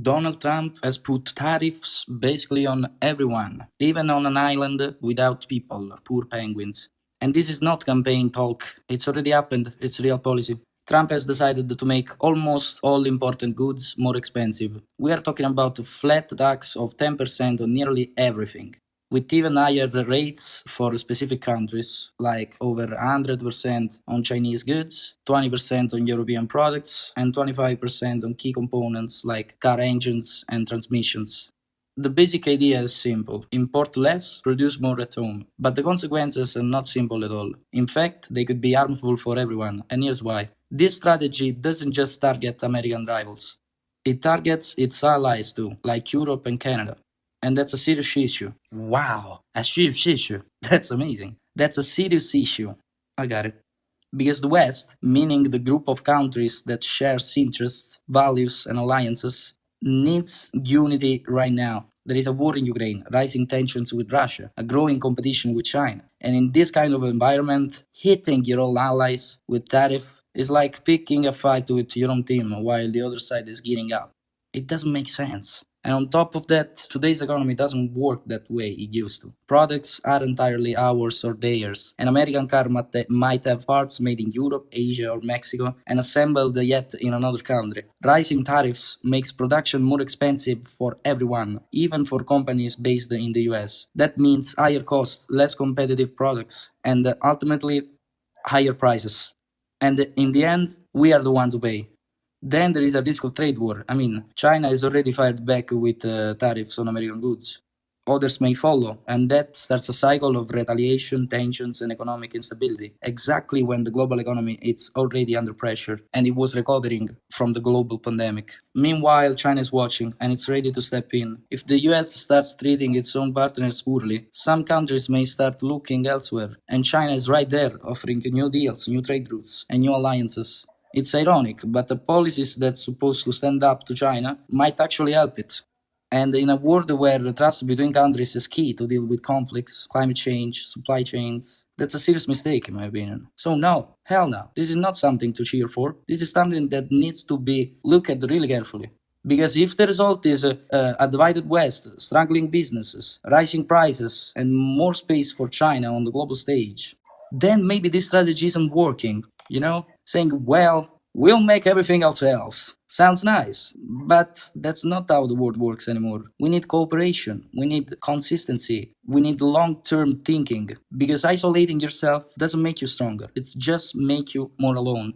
Donald Trump has put tariffs basically on everyone, even on an island without people, poor penguins. And this is not campaign talk, it's already happened, it's real policy. Trump has decided to make almost all important goods more expensive. We are talking about a flat tax of 10% on nearly everything, with even higher rates for specific countries, like over 100% on Chinese goods, 20% on European products, and 25% on key components like car engines and transmissions. The basic idea is simple: import less, produce more at home. But the consequences are not simple at all. In fact, they could be harmful for everyone, and here's why. This strategy doesn't just target American rivals, it targets its allies too, like Europe and Canada. And that's a serious issue. Wow, a serious issue. That's amazing. That's a serious issue. I got it. Because the West, meaning the group of countries that shares interests, values, and alliances, needs unity right now. There is a war in Ukraine, rising tensions with Russia, a growing competition with China. And in this kind of environment, hitting your own allies with tariff is like picking a fight with your own team while the other side is gearing up. It doesn't make sense. And on top of that, today's economy doesn't work that way it used to. Products are entirely ours or theirs. An American car might have parts made in Europe, Asia, or Mexico and assembled yet in another country. Rising tariffs makes production more expensive for everyone, even for companies based in the US. That means higher costs, less competitive products, and ultimately higher prices. And in the end, we are the ones who pay. Then there is a risk of trade war. I mean, China has already fired back with tariffs on American goods. Others may follow, and that starts a cycle of retaliation, tensions, and economic instability, exactly when the global economy is already under pressure and it was recovering from the global pandemic. Meanwhile, China is watching and it's ready to step in. If the US starts treating its own partners poorly, some countries may start looking elsewhere, and China is right there offering new deals, new trade routes, and new alliances. It's ironic, but the policies that's supposed to stand up to China might actually help it. And in a world where trust between countries is key to deal with conflicts, climate change, supply chains, that's a serious mistake in my opinion. So no, hell no, this is not something to cheer for. This is something that needs to be looked at really carefully. Because if the result is a divided West, struggling businesses, rising prices, and more space for China on the global stage, then maybe this strategy isn't working. Saying, well, we'll make everything ourselves. Sounds nice, but that's not how the world works anymore. We need cooperation, we need consistency, we need long-term thinking, because isolating yourself doesn't make you stronger, it's just make you more alone.